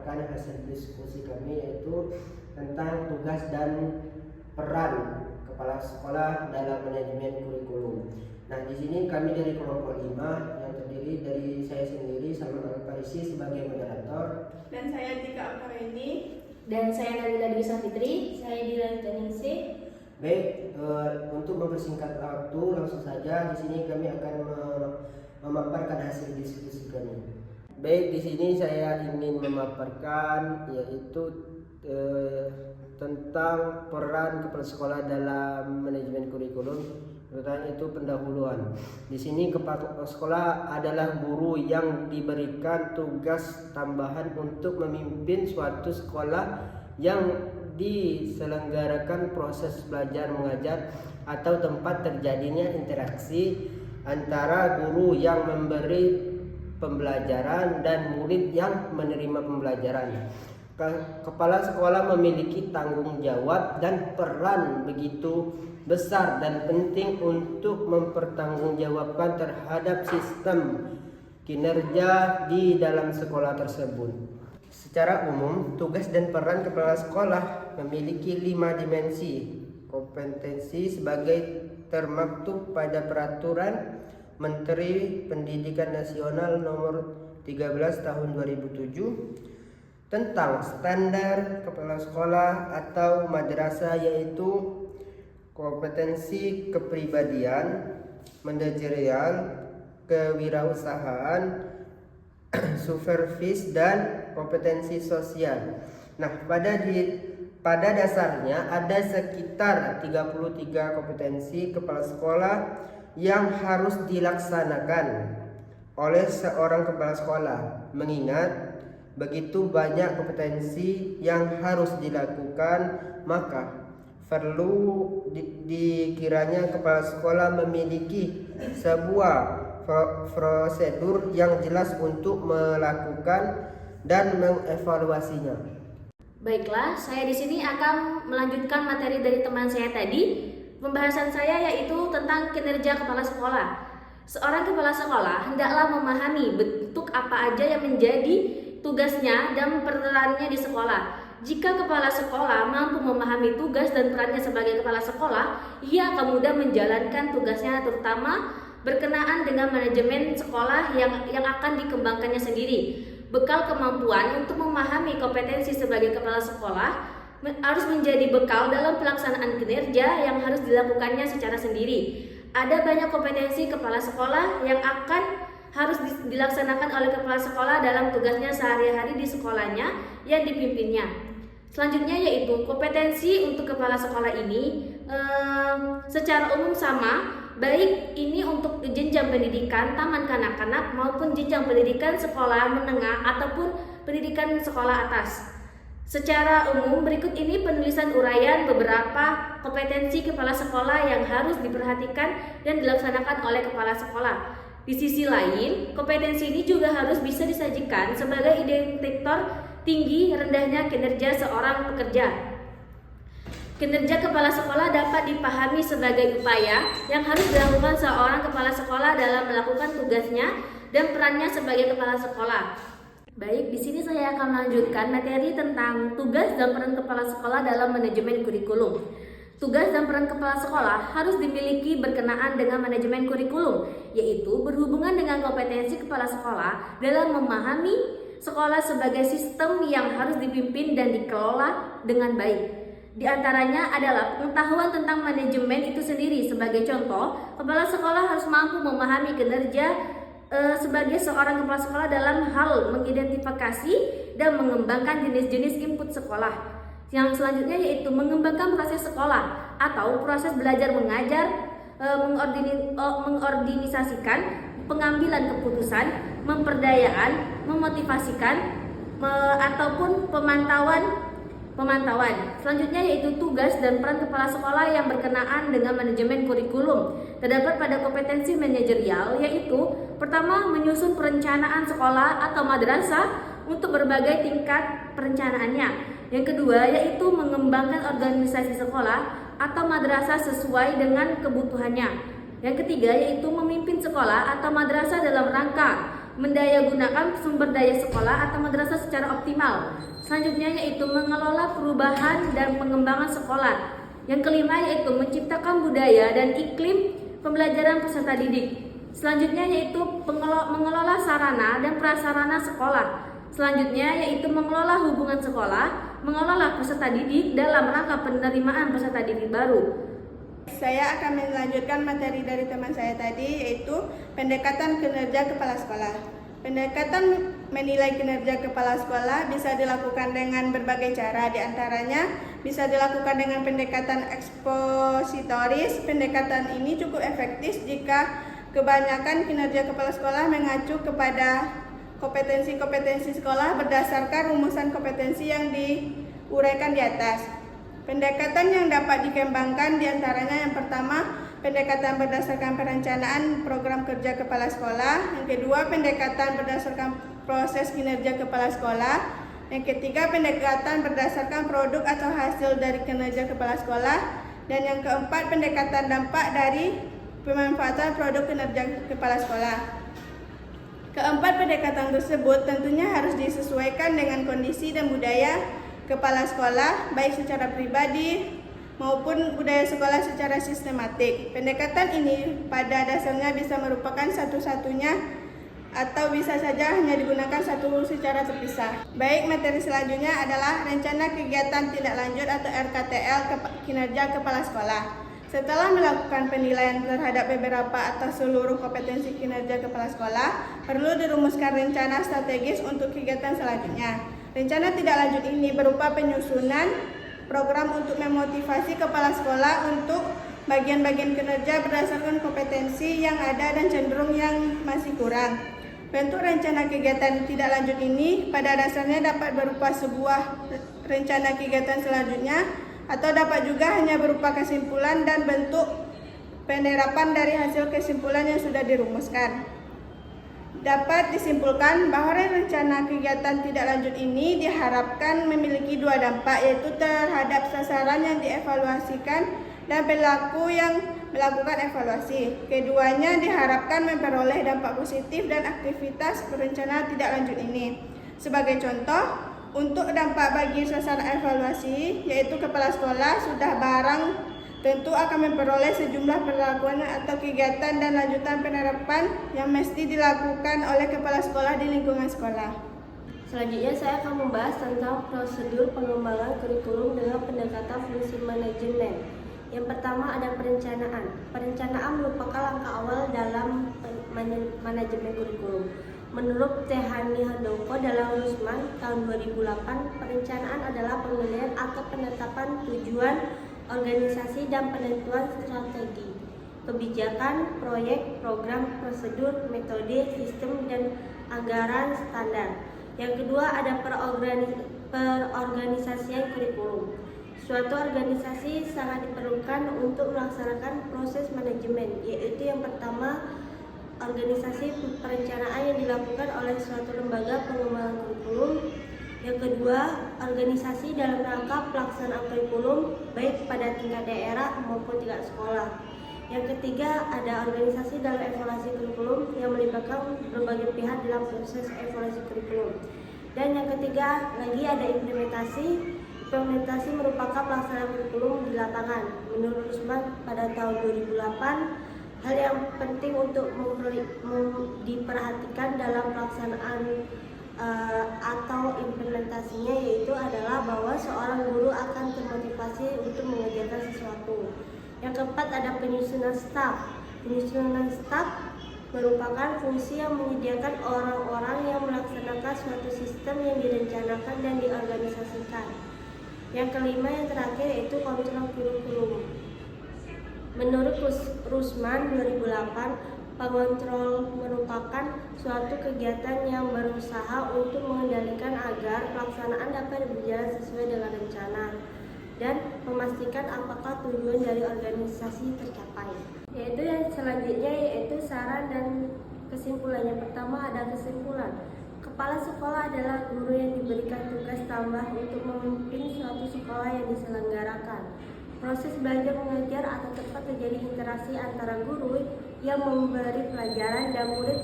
memaparkan hasil diskusi kami, yaitu tentang tugas dan peran kepala sekolah dalam manajemen kurikulum. Nah, di sini kami dari kelompok 5 yang terdiri dari saya sendiri Salman Al-Farisi sebagai moderator, dan saya Tika Akareni, dan saya Nabila Dwi Safitri, saya Dilan Taningsih. Baik, untuk mempersingkat waktu, langsung saja di sini kami akan memaparkan hasil diskusi kami. Baik, di sini saya ingin memaparkan yaitu tentang peran kepala sekolah dalam manajemen kurikulum, tentang itu pendahuluan. Di sini kepala sekolah adalah guru yang diberikan tugas tambahan untuk memimpin suatu sekolah yang diselenggarakan proses belajar mengajar atau tempat terjadinya interaksi antara guru yang memberi pembelajaran dan murid yang menerima pembelajaran. Kepala sekolah memiliki tanggung jawab dan peran begitu besar dan penting untuk mempertanggungjawabkan terhadap sistem kinerja di dalam sekolah tersebut. Secara umum, tugas dan peran kepala sekolah memiliki 5 dimensi kompetensi sebagai termaktub pada Peraturan Menteri Pendidikan Nasional Nomor 13 Tahun 2007 tentang standar kepala sekolah atau madrasah, yaitu kompetensi kepribadian, manajerial, kewirausahaan, supervis, dan kompetensi sosial. Nah, pada dasarnya ada sekitar 33 kompetensi kepala sekolah yang harus dilaksanakan oleh seorang kepala sekolah. Mengingat begitu banyak kompetensi yang harus dilakukan, maka perlu dikiranya kepala sekolah memiliki sebuah prosedur yang jelas untuk melakukan dan mengevaluasinya. Baiklah, saya di sini akan melanjutkan materi dari teman saya tadi. Pembahasan saya yaitu tentang kinerja kepala sekolah. Seorang kepala sekolah hendaklah memahami bentuk apa aja yang menjadi tugasnya dan perannya di sekolah. Jika kepala sekolah mampu memahami tugas dan perannya sebagai kepala sekolah, ia akan mudah menjalankan tugasnya, terutama berkenaan dengan manajemen sekolah yang akan dikembangkannya sendiri. Bekal kemampuan untuk memahami kompetensi sebagai kepala sekolah harus menjadi bekal dalam pelaksanaan kinerja yang harus dilakukannya secara sendiri. Ada banyak kompetensi kepala sekolah yang harus dilaksanakan oleh kepala sekolah dalam tugasnya sehari-hari di sekolahnya yang dipimpinnya. Selanjutnya yaitu kompetensi untuk kepala sekolah ini secara umum sama, baik ini untuk jenjang pendidikan taman kanak-kanak maupun jenjang pendidikan sekolah menengah ataupun pendidikan sekolah atas. Secara umum berikut ini penulisan uraian beberapa kompetensi kepala sekolah yang harus diperhatikan dan dilaksanakan oleh kepala sekolah. Di sisi lain, kompetensi ini juga harus bisa disajikan sebagai indikator tinggi rendahnya kinerja seorang pekerja. Kinerja kepala sekolah dapat dipahami sebagai upaya yang harus dilakukan seorang kepala sekolah dalam melakukan tugasnya dan perannya sebagai kepala sekolah. Baik, di sini saya akan melanjutkan materi tentang tugas dan peran kepala sekolah dalam manajemen kurikulum. Tugas dan peran kepala sekolah harus dimiliki berkenaan dengan manajemen kurikulum, yaitu berhubungan dengan kompetensi kepala sekolah dalam memahami sekolah sebagai sistem yang harus dipimpin dan dikelola dengan baik. Di antaranya adalah pengetahuan tentang manajemen itu sendiri. Sebagai contoh, kepala sekolah harus mampu memahami kinerja sebagai seorang kepala sekolah dalam hal mengidentifikasi dan mengembangkan jenis-jenis input sekolah. Yang selanjutnya yaitu mengembangkan proses sekolah atau proses belajar mengajar, mengorganisasikan pengambilan keputusan, memperdayaan, memotivasikan, ataupun pemantauan. Selanjutnya yaitu tugas dan peran kepala sekolah yang berkenaan dengan manajemen kurikulum. Terdapat pada kompetensi manajerial, yaitu pertama, menyusun perencanaan sekolah atau madrasah untuk berbagai tingkat perencanaannya. Yang kedua yaitu mengembangkan organisasi sekolah atau madrasah sesuai dengan kebutuhannya. Yang ketiga yaitu memimpin sekolah atau madrasah dalam rangka mendayagunakan sumber daya sekolah atau madrasah secara optimal. Selanjutnya yaitu mengelola perubahan dan pengembangan sekolah. Yang kelima yaitu menciptakan budaya dan iklim pembelajaran peserta didik. Selanjutnya yaitu mengelola sarana dan prasarana sekolah. Selanjutnya yaitu mengelola hubungan sekolah, mengelola peserta didik dalam rangka penerimaan peserta didik baru. Saya akan melanjutkan materi dari teman saya tadi, yaitu pendekatan kinerja kepala sekolah. Pendekatan menilai kinerja kepala sekolah bisa dilakukan dengan berbagai cara, diantaranya bisa dilakukan dengan pendekatan ekspositoris. Pendekatan ini cukup efektif jika kebanyakan kinerja kepala sekolah mengacu kepada kompetensi-kompetensi sekolah berdasarkan rumusan kompetensi yang diuraikan di atas. Pendekatan yang dapat dikembangkan diantaranya yang pertama, pendekatan berdasarkan perencanaan program kerja kepala sekolah. Yang kedua, pendekatan berdasarkan proses kinerja kepala sekolah. Yang ketiga, pendekatan berdasarkan produk atau hasil dari kinerja kepala sekolah. Dan yang keempat, pendekatan dampak dari pemanfaatan produk kinerja kepala sekolah. Keempat pendekatan tersebut tentunya harus disesuaikan dengan kondisi dan budaya kepala sekolah, baik secara pribadi maupun budaya sekolah secara sistematik. Pendekatan ini pada dasarnya bisa merupakan satu-satunya atau bisa saja hanya digunakan satu secara terpisah. Baik, materi selanjutnya adalah rencana kegiatan tindak lanjut atau RKTL kinerja kepala sekolah. Setelah melakukan penilaian terhadap beberapa atau seluruh kompetensi kinerja kepala sekolah, perlu dirumuskan rencana strategis untuk kegiatan selanjutnya. Rencana tidak lanjut ini berupa penyusunan program untuk memotivasi kepala sekolah untuk bagian-bagian kinerja berdasarkan kompetensi yang ada dan cenderung yang masih kurang. Bentuk rencana kegiatan tidak lanjut ini pada dasarnya dapat berupa sebuah rencana kegiatan selanjutnya, atau dapat juga hanya berupa kesimpulan dan bentuk penerapan dari hasil kesimpulan yang sudah dirumuskan. Dapat disimpulkan bahwa rencana kegiatan tidak lanjut ini diharapkan memiliki dua dampak, yaitu terhadap sasaran yang dievaluasikan dan pelaku yang melakukan evaluasi. Keduanya diharapkan memperoleh dampak positif dan aktivitas perencanaan tidak lanjut ini. Sebagai contoh, untuk dampak bagi sasaran evaluasi, yaitu kepala sekolah sudah barang tentu akan memperoleh sejumlah perlakuan atau kegiatan dan lanjutan penerapan yang mesti dilakukan oleh kepala sekolah di lingkungan sekolah. Selanjutnya saya akan membahas tentang prosedur pengembangan kurikulum dengan pendekatan fungsi manajemen. Yang pertama ada perencanaan. Perencanaan merupakan langkah awal dalam manajemen kurikulum. Menurut Tehani Handoko dalam Rusman tahun 2008, perencanaan adalah penilaian atau penetapan tujuan organisasi dan penentuan strategi, kebijakan, proyek, program, prosedur, metode, sistem, dan anggaran standar. Yang kedua ada perorganisasian kurikulum. Suatu organisasi sangat diperlukan untuk melaksanakan proses manajemen, yaitu yang pertama, organisasi perencanaan yang dilakukan oleh suatu lembaga pengembangan kurikulum. Yang kedua, organisasi dalam rangka pelaksanaan kurikulum baik pada tingkat daerah maupun tingkat sekolah. Yang ketiga, ada organisasi dalam evaluasi kurikulum yang melibatkan berbagai pihak dalam proses evaluasi kurikulum. Dan yang ketiga, lagi ada implementasi. Implementasi merupakan pelaksanaan kurikulum di lapangan. Menurut Rusman pada tahun 2008, hal yang penting untuk diperhatikan dalam pelaksanaan atau implementasinya yaitu adalah bahwa seorang guru akan termotivasi untuk mengerjakan sesuatu. Yang keempat ada penyusunan staf. Penyusunan staf merupakan fungsi yang menyediakan orang-orang yang melaksanakan suatu sistem yang direncanakan dan diorganisasikan. Yang kelima yang terakhir yaitu kontrol kurikulum. Menurut Rusman 2008, pengontrol merupakan suatu kegiatan yang berusaha untuk mengendalikan agar pelaksanaan dapat berjalan sesuai dengan rencana dan memastikan apakah tujuan dari organisasi tercapai. Yaitu yang selanjutnya yaitu saran dan kesimpulan. Yang pertama ada kesimpulan. Kepala sekolah adalah guru yang diberikan tugas tambah untuk memimpin suatu sekolah yang diselenggarakan. Proses belajar mengajar atau tepat terjadi interaksi antara guru yang memberi pelajaran dan murid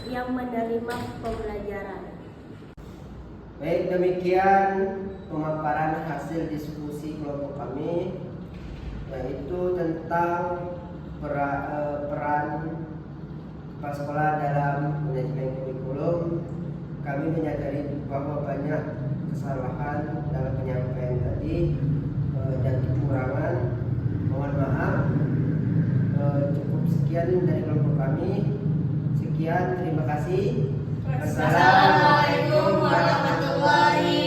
yang menerima pembelajaran. Baik, demikian pemaparan hasil diskusi kelompok kami, yaitu tentang peran kepala sekolah dalam manajemen kurikulum. Kami menyadari bahwa banyak kesalahan dalam penyampaian tadi dan kekurangan. Mohon maaf. Cukup sekian dari kelompok kami. Sekian, terima kasih. Wassalamualaikum warahmatullahi